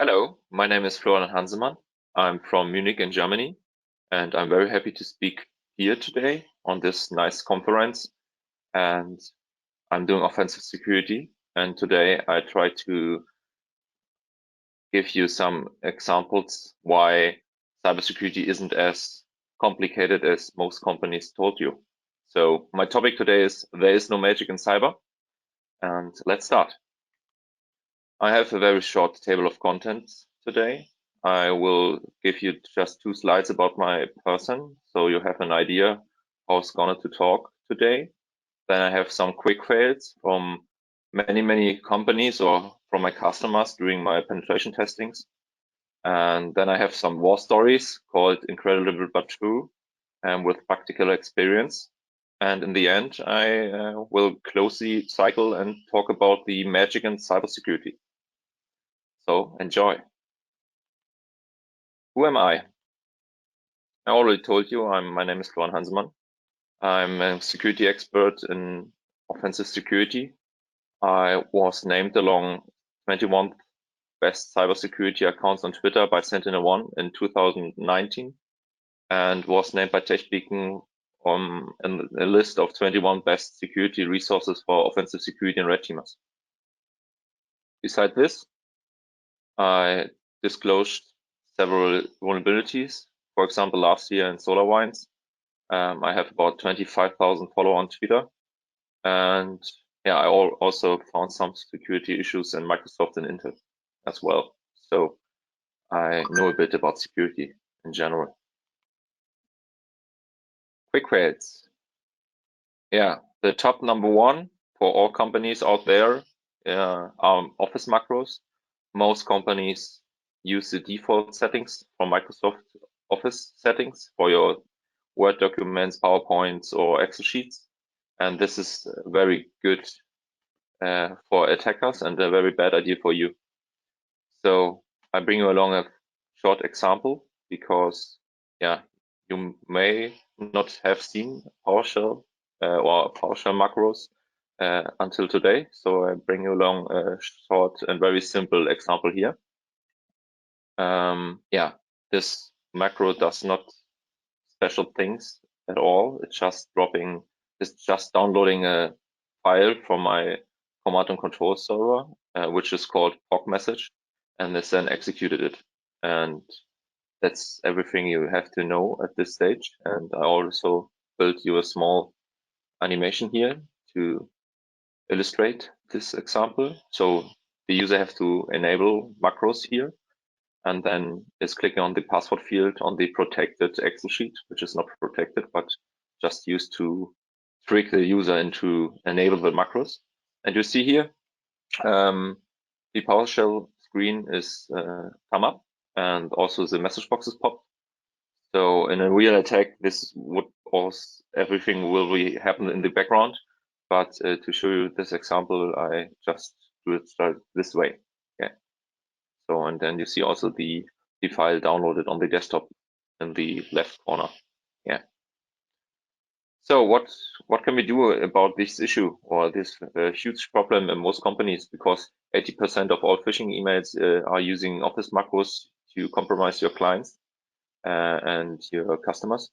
Hello, my name is Florian Hansemann. I'm from Munich in Germany, and I'm very happy to speak here today on this nice conference. And I'm doing offensive security. And today I try to give you some examples why cybersecurity isn't as complicated as most companies told you. So my topic today is there is no magic in cyber. And let's start. I have a very short table of contents today. I will give you just 2 slides about my person, so you have an idea how it's going to talk today. Then I have some quick fails from many companies or from my customers during my penetration testings. And then I have some war stories called Incredible but True, with practical experience. And in the end, I will close the cycle and talk about the magic in cybersecurity. So enjoy. Who am I? I already told you, my name is Florian Hansemann. I'm a security expert in offensive security. I was named along 21 best cybersecurity accounts on Twitter by Sentinel-1 in 2019 and was named by TechBeacon in a list of 21 best security resources for offensive security and red teamers. Besides this, I disclosed several vulnerabilities. For example, last year in SolarWinds, I have about 25,000 followers on Twitter. And yeah, I also found some security issues in Microsoft and Intel as well. So I know a bit about security in general. Quick fails. Yeah, the top number one for all companies out there are Office macros. Most companies use the default settings from Microsoft Office settings for your Word documents, PowerPoints, or Excel sheets. And this is very good for attackers and a very bad idea for you. So I bring you along a short example because, yeah, you may not have seen PowerShell or PowerShell macros until today. So I bring you along a short and very simple example here. Yeah, this macro does not special things at all. It's just downloading a file from my command and control server, which is called POC message, and it's then executed it. And that's everything you have to know at this stage. And I also built you a small animation here to illustrate this example. So the user has to enable macros here, and then is clicking on the password field on the protected Excel sheet, which is not protected, but just used to trick the user into enable the macros. And you see here, the PowerShell screen is come up, and also the message box is popped. So in a real attack, this would also everything will happen in the background. But to show you this example, I just do it this way. Yeah. So, and then you see also the file downloaded on the desktop in the left corner. Yeah. So what can we do about this issue or this huge problem in most companies? Because 80% of all phishing emails are using Office macros to compromise your clients and your customers.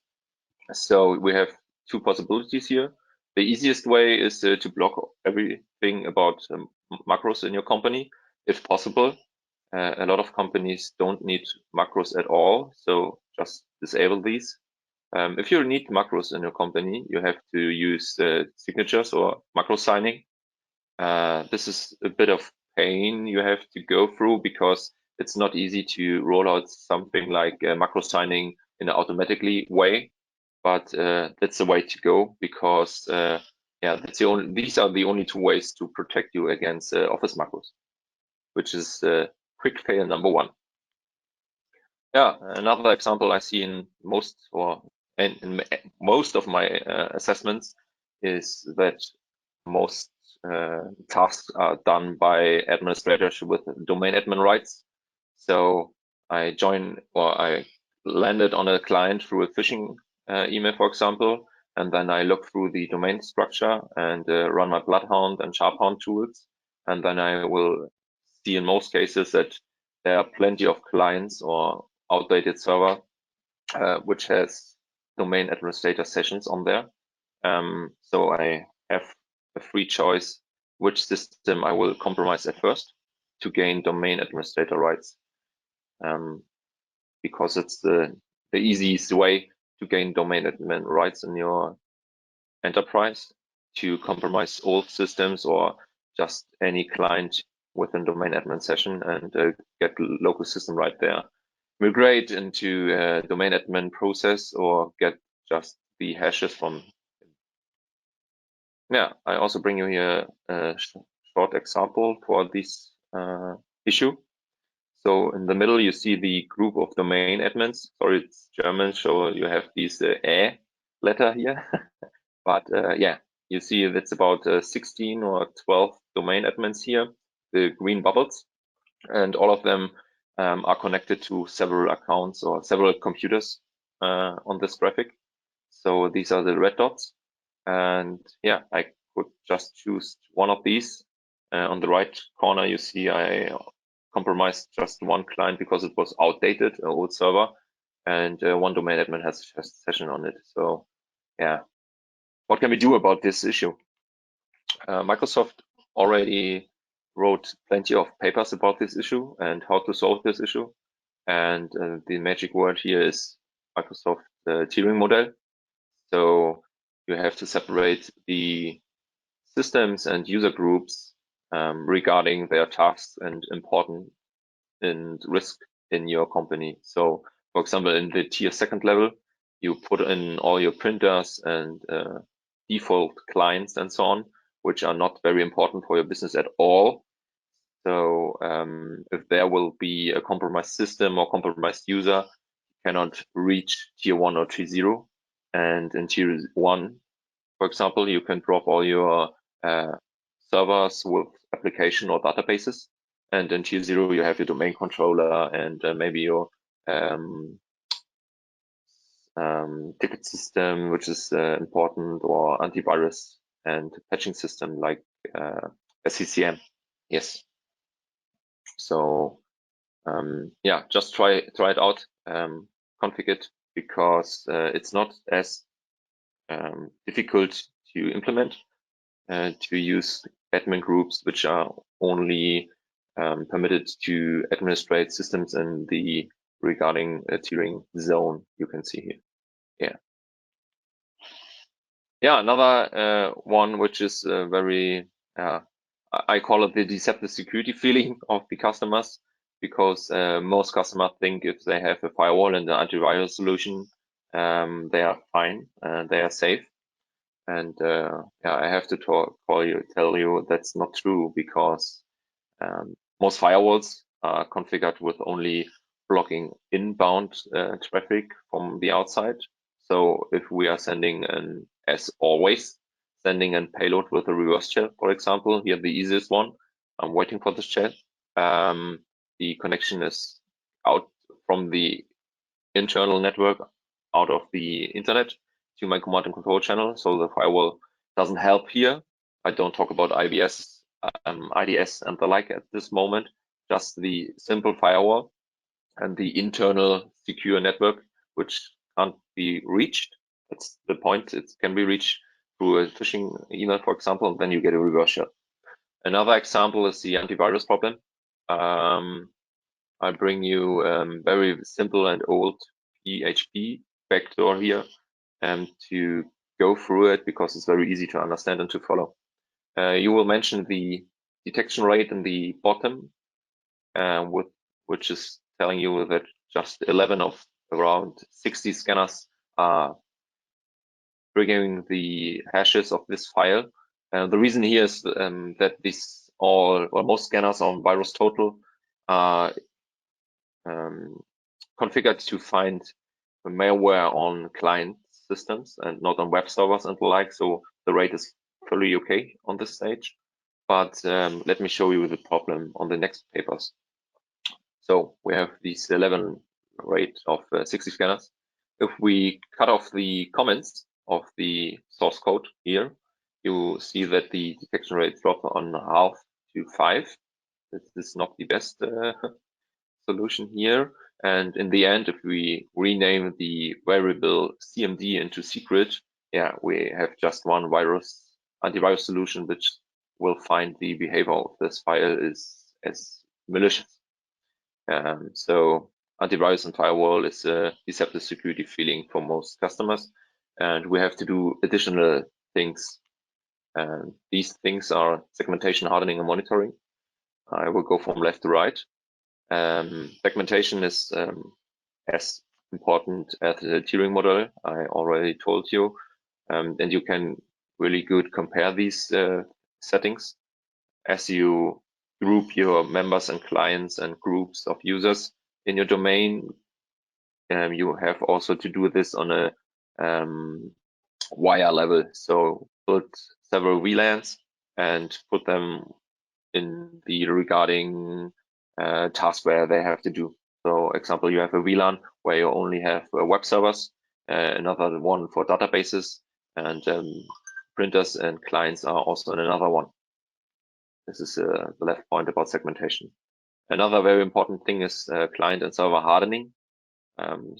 So we have 2 possibilities here. The easiest way is to block everything about macros in your company, if possible. A lot of companies don't need macros at all, so just disable these. If you need macros in your company, you have to use signatures or macro signing. This is a bit of pain you have to go through because it's not easy to roll out something like macro signing in an automatically way, but that's the way to go because yeah, these are the only 2 ways to protect you against Office macros, which is quick fail number 1. Yeah, another example I see in most of my assessments is that most tasks are done by administrators with domain admin rights. So I landed on a client through a phishing email, for example, and then I look through the domain structure and run my Bloodhound and Sharphound tools, and then I will see in most cases that there are plenty of clients or outdated server which has domain administrator sessions on there. So I have a free choice which system I will compromise at first to gain domain administrator rights, because it's the easiest way to gain domain admin rights in your enterprise, to compromise old systems or just any client within domain admin session and get local system right there. Migrate into a domain admin process or get just the hashes from. Yeah, I also bring you here a short example for this issue. So in the middle, you see the group of domain admins. Sorry, it's German, so you have this letter here. But yeah, you see that's about 16 or 12 domain admins here, the green bubbles, and all of them are connected to several accounts or several computers on this graphic. So these are the red dots. And yeah, I could just choose one of these. On the right corner, you see I compromised just one client because it was outdated, an old server, and one domain admin has a session on it. So yeah, what can we do about this issue? Microsoft already wrote plenty of papers about this issue and how to solve this issue. And the magic word here is Microsoft tiering model. So you have to separate the systems and user groups regarding their tasks and important and risk in your company. So for example, in the tier second level, you put in all your printers and default clients and so on, which are not very important for your business at all. So if there will be a compromised system or compromised user, you cannot reach tier 1 or tier 0. And in tier 1, for example, you can drop all your servers with application or databases. And in tier 0, you have your domain controller and maybe your ticket system, which is important, or antivirus and patching system like SCCM. Yes. So yeah, just try it out, configure it, because it's not as difficult to implement, to use admin groups which are only permitted to administrate systems in the regarding tiering zone you can see here. Yeah. Yeah, another one which is very, I call it the deceptive security feeling of the customers, because most customers think if they have a firewall and an antivirus solution, they are fine and they are safe. And yeah, I have to tell you that's not true, because most firewalls are configured with only blocking inbound traffic from the outside. So if we are sending as always, sending a payload with a reverse shell, for example, here the easiest one, I'm waiting for this shell. The connection is out from the internal network, out of the internet to my command and control channel. So the firewall doesn't help here. I don't talk about IBS, IDS and the like at this moment, just the simple firewall and the internal secure network, which can't be reached. That's the point. It can be reached through a phishing email, for example, and then you get a reverse shell. Another example is the antivirus problem. I bring you very simple and old PHP backdoor here to go through it, because it's very easy to understand and to follow. You will mention the detection rate in the bottom, which is telling you that just 11 of around 60 scanners are triggering the hashes of this file. The reason here is that this all or most scanners on VirusTotal are configured to find malware on client systems and not on web servers and the like. So the rate is fully okay on this stage. But let me show you the problem on the next papers. So we have this 11 rate of 60 scanners. If we cut off the comments of the source code here, you see that the detection rate dropped on half to 5. This is not the best solution here. And in the end, if we rename the variable CMD into secret, yeah, we have just one antivirus solution which will find the behavior of this file as malicious. So antivirus and firewall is a deceptive security feeling for most customers, and we have to do additional things. And these things are segmentation, hardening, and monitoring. I will go from left to right. Segmentation is as important as the tiering model I already told you, and you can really good compare these settings as you group your members and clients and groups of users in your domain. You have also to do this on a wire level. So put several VLANs and put them in the regarding task where they have to do. So example, you have a VLAN where you only have web servers, another one for databases, and printers and clients are also in another one. This is the left point about segmentation. Another very important thing is client and server hardening.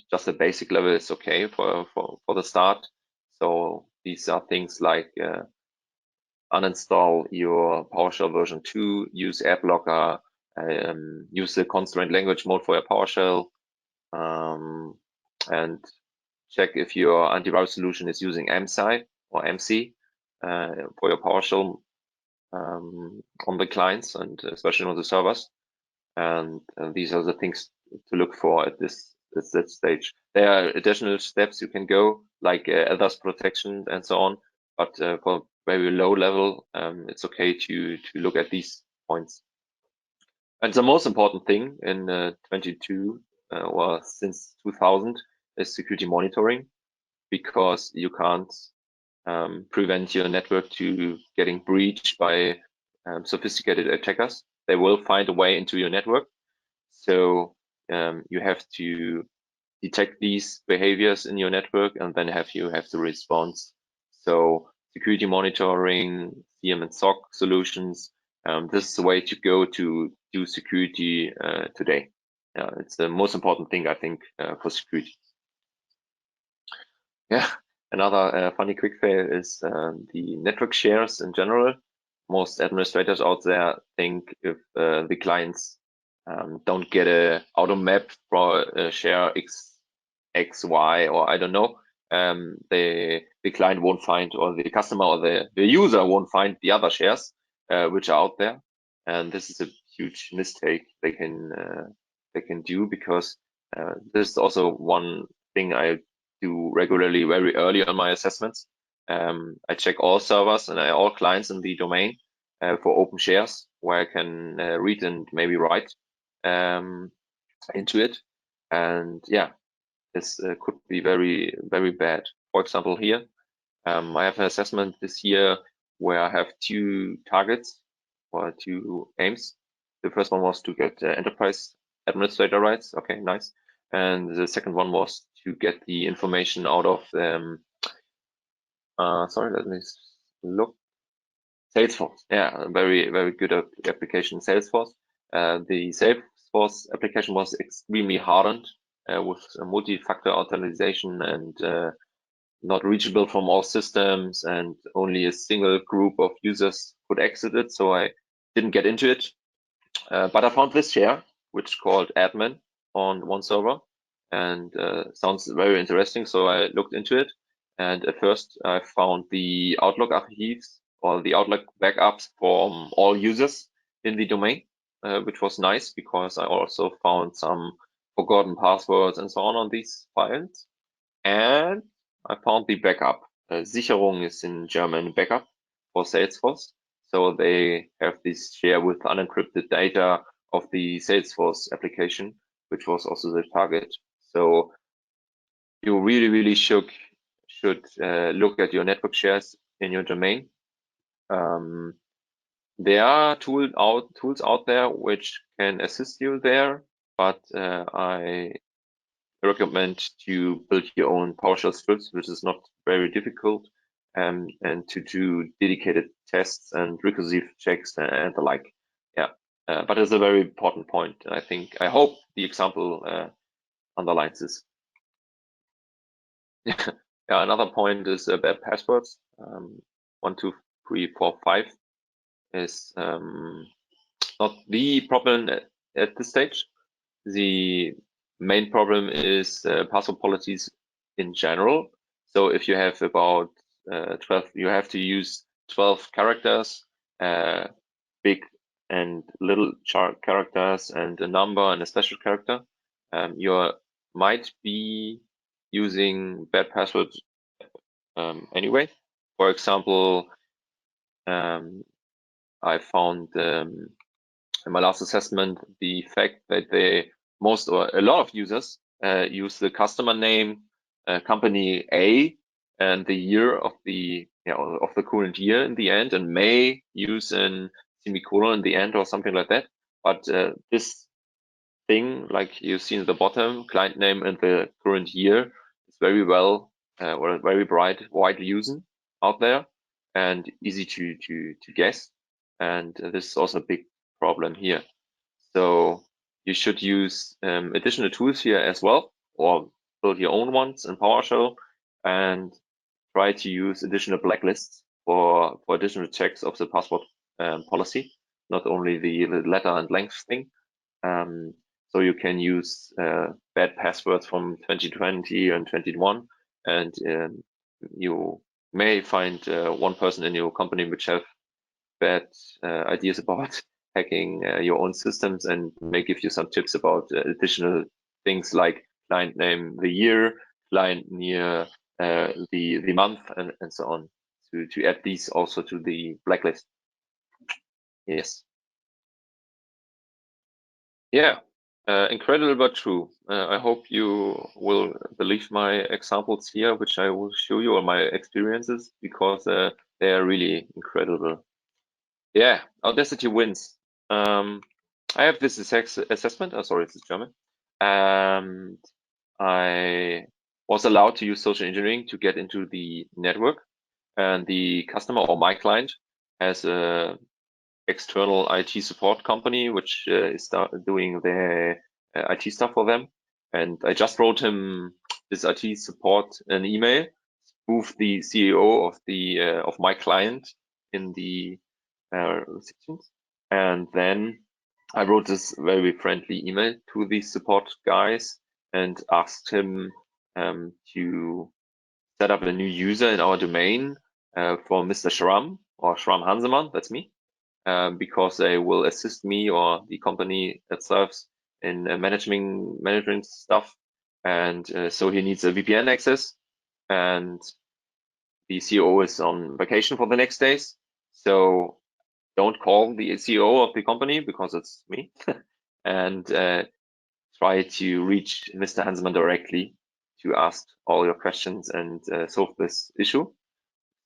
Just a basic level is okay for the start. So these are things like uninstall your PowerShell version 2, use AdBlocker, use the constraint language mode for your PowerShell, and check if your antivirus solution is using MSI or MC for your PowerShell on the clients and especially on the servers. And these are the things to look for at this stage. There are additional steps you can go, like others protection and so on. But for very low level, it's okay to look at these points. And the most important thing in 22 or since 2000 is security monitoring, because you can't prevent your network to getting breached by sophisticated attackers. They will find a way into your network. So you have to detect these behaviors in your network, and then you have the response. So security monitoring, CM and SOC solutions. This is the way to go to do security today. It's the most important thing, I think, for security. Yeah, another funny quick fail is the network shares in general. Most administrators out there think if the clients don't get a auto map for a share X, Y, or I don't know, the client won't find, or the customer or the user won't find the other shares which are out there. And this is a huge mistake they can do, because this is also one thing I do regularly very early on my assessments. I check all servers and all clients in the domain for open shares where I can read and maybe write into it. And yeah, this could be very, very bad. For example, here, I have an assessment this year where I have two targets or two aims. The first one was to get enterprise administrator rights. Okay, nice. And the second one was to get the information out of sorry, let me look. Salesforce. Yeah, very, very good application, Salesforce. The Salesforce application was extremely hardened with multi-factor authorization and not reachable from all systems, and only a single group of users could exit it. So I didn't get into it. But I found this share, which called admin on one server, and sounds very interesting. So I looked into it. And at first I found the Outlook archives or the Outlook backups from all users in the domain, which was nice because I also found some forgotten passwords and so on these files. And I found the backup. Sicherung is in German backup for Salesforce. So they have this share with unencrypted data of the Salesforce application, which was also the target. So you really, really should look at your network shares in your domain. There are tools out there which can assist you there, but I recommend to build your own PowerShell scripts, which is not very difficult, and to do dedicated tests and recursive checks and the like. Yeah, but it's a very important point, and I hope the example underlines this. Yeah, another point is bad passwords. 1, 2, 3, 4, 5 is not the problem at this stage. The main problem is password policies in general. So if you have about 12, you have to use 12 characters, big and little characters, and a number and a special character. You might be using bad passwords anyway. For example, I found in my last assessment the fact that a lot of users use the customer name, company A, and the year of the current year in the end, and may use an semicolon in the end or something like that. But this thing, like you see at the bottom, client name and the current year, is very well or very widely used out there and easy to guess. And this is also a big problem here. So you should use additional tools here as well, or build your own ones in PowerShell, and try to use additional blacklists for additional checks of the password policy, not only the letter and length thing. So you can use bad passwords from 2020 and 2021, and you may find one person in your company which have bad ideas about hacking your own systems, and may give you some tips about additional things like client name, the year, client near the month, and so on, to add these also to the blacklist. Yes. Yeah. Incredible but true. I hope you will believe my examples here, which I will show you, or my experiences, because they are really incredible. Yeah, Audacity wins. I have this assessment. Oh, sorry, it's German. And I was allowed to use social engineering to get into the network, and the customer, or my client, has a external IT support company which is doing their IT stuff for them. And I just wrote him this IT support an email, spoofed the CEO of my client in the sections, and then I wrote this very friendly email to the support guys and asked him to set up a new user in our domain for Mr. Schramm, or Schramm Hansemann, that's me, because they will assist me or the company itself in management stuff. And so he needs a VPN access, and the CEO is on vacation for the next days. So don't call the CEO of the company, because it's me, and try to reach Mr. Hansemann directly to ask all your questions and solve this issue,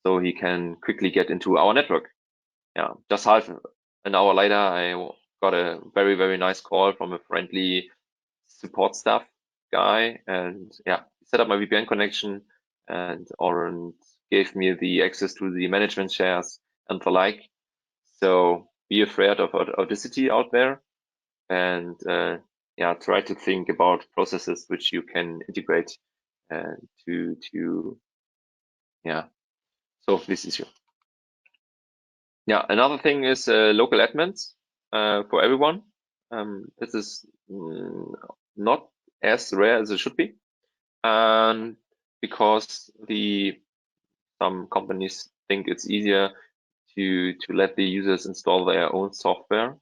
so he can quickly get into our network. Yeah, just half an hour later, I got a very, very nice call from a friendly support staff guy, and yeah, set up my VPN connection and gave me the access to the management shares and the like. So be afraid of Audacity out there, and yeah, try to think about processes which you can integrate to yeah, solve this issue. Yeah, another thing is local admins for everyone. This is not as rare as it should be, and because some companies think it's easier to let the users install their own software,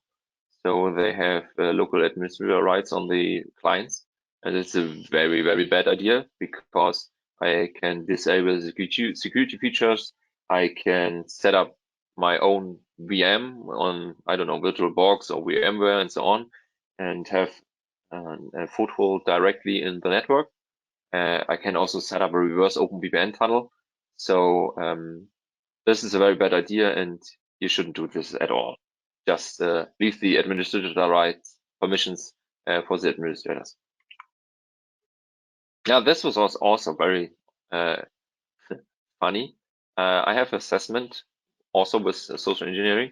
so they have local administrator rights on the clients, and it's a very, very bad idea, because I can disable security features. I can set up my own VM on, I don't know, VirtualBox or VMware and so on, and have a foothold directly in the network. I can also set up a reverse OpenVPN tunnel. So this is a very bad idea, and you shouldn't do this at all. Just leave the administrator rights permissions for the administrators. Yeah, this was also very funny. I have assessment also with social engineering,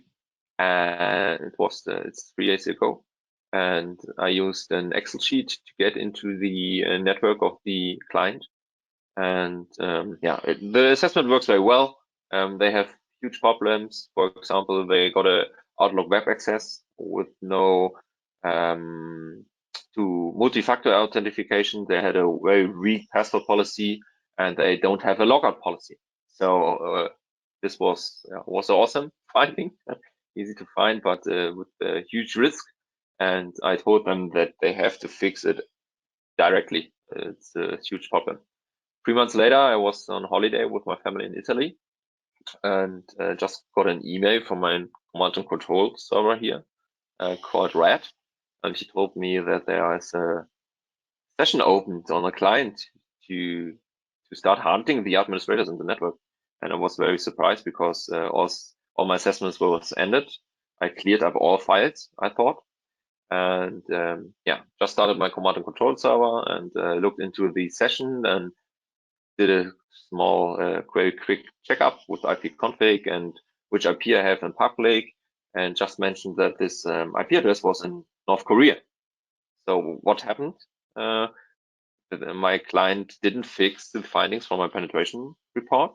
and it's 3 days ago, and I used an Excel sheet to get into the network of the client. And the assessment works very well. They have huge problems. For example, they got a Outlook web access with no to multi-factor authentication. They had a very weak password policy, and they don't have a logout policy. So this was awesome finding, easy to find, but with a huge risk. And I told them that they have to fix it directly. It's a huge problem. 3 months later, I was on holiday with my family in Italy, and just got an email from my command and control server here called Red, and he told me that there is a session opened on a client to start hunting the administrators in the network. And I was very surprised because all my assessments was ended. I cleared up all files, I thought, and just started my command and control server and looked into the session and did a small, very quick checkup with ipconfig and which IP I have in public, and just mentioned that this IP address was in North Korea. So what happened? My client didn't fix the findings from my penetration report.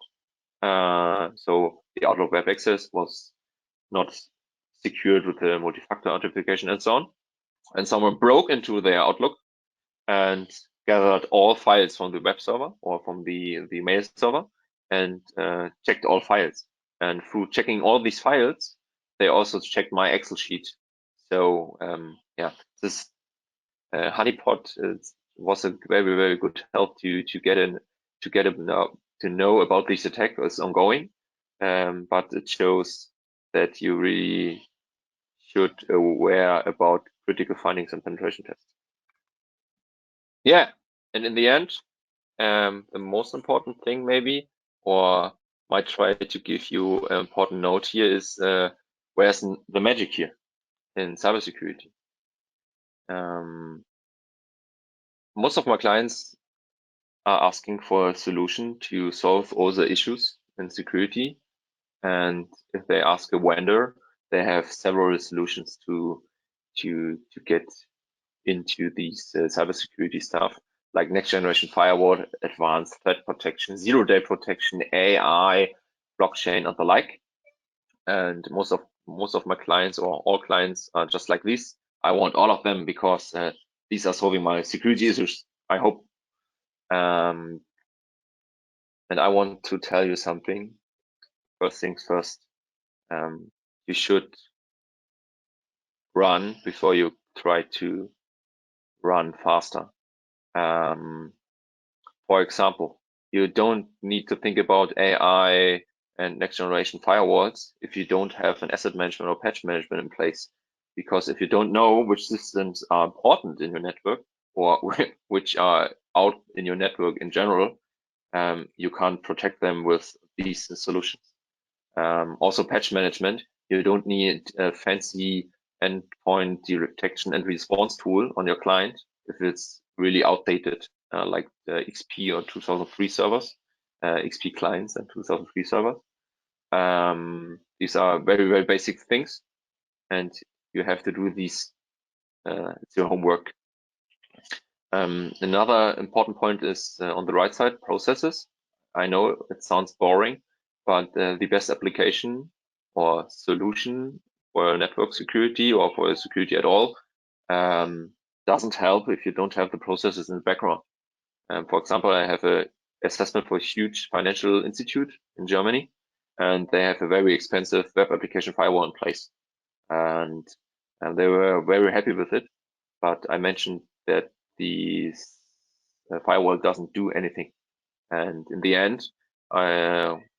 So the Outlook web access was not secured with the multi-factor authentication and so on. And someone broke into their Outlook and gathered all files from the web server or from the mail server and checked all files. And through checking all these files, they also checked my Excel sheet. So this honeypot was a very, very good help to know about this attack is ongoing. But it shows that you really should aware about critical findings and penetration tests. Yeah, and in the end, the most important thing maybe, or might try to give you an important note here is where's the magic here in cybersecurity? Most of my clients are asking for a solution to solve all the issues in security. And if they ask a vendor, they have several solutions to get into these cybersecurity stuff, like next generation firewall, advanced threat protection, zero-day protection, AI, blockchain, and the like. And most of my clients or all clients are just like this. I want all of them because these are solving my security issues, I hope. And I want to tell you something. First things first, you should run before you try to run faster. For example, you don't need to think about AI and next generation firewalls if you don't have an asset management or patch management in place. Because if you don't know which systems are important in your network or which are out in your network in general, you can't protect them with these solutions. Also patch management, you don't need a fancy endpoint detection and response tool on your client if it's really outdated, like the XP or 2003 servers, XP clients and 2003 servers. These are very, very basic things, and you have to do these. It's your homework. Another important point is on the right side, processes. I know it sounds boring, but the best application or solution for network security or for security at all doesn't help if you don't have the processes in the background. For example, I have a assessment for a huge financial institute in Germany, and they have a very expensive web application firewall in place. And they were very happy with it. But I mentioned that the firewall doesn't do anything. And in the end,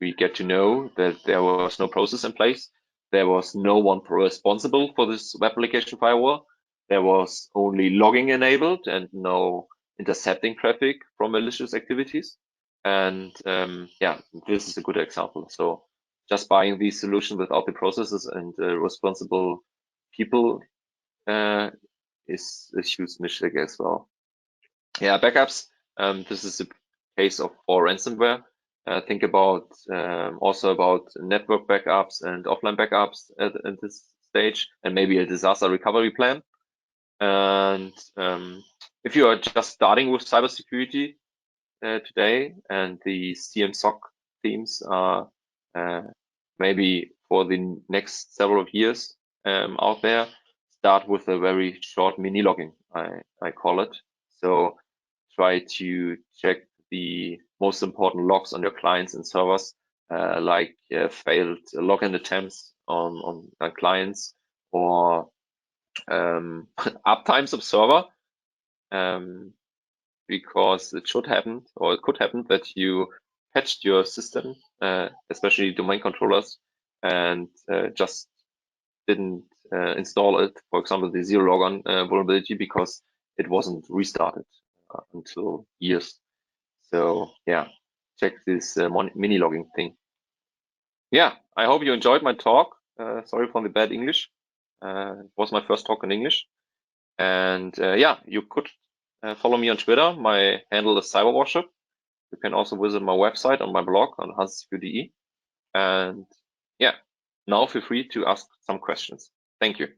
we get to know that there was no process in place. There was no one responsible for this web application firewall. There was only logging enabled and no intercepting traffic from malicious activities. And this is a good example. So just buying these solutions without the processes and responsible people is a huge mistake as well. Yeah, backups. This is a case of for ransomware. think about also about network backups and offline backups at this stage, and maybe a disaster recovery plan. And if you are just starting with cybersecurity today, and the CM/SOC themes are maybe for the next several years out there, start with a very short mini logging, I call it. So try to check the most important logs on your clients and servers, like failed login attempts on clients, or uptimes of server, because it should happen, or it could happen, that you patched your system, especially domain controllers, and just didn't install it, for example, the zero logon vulnerability, because it wasn't restarted until years. So yeah, check this mini logging thing. Yeah, I hope you enjoyed my talk. Sorry for the bad English. It was my first talk in English. And yeah, you could follow me on Twitter. My handle is cyberworship. You can also visit my website on my blog on hansemann.de. And yeah, now feel free to ask some questions. Thank you.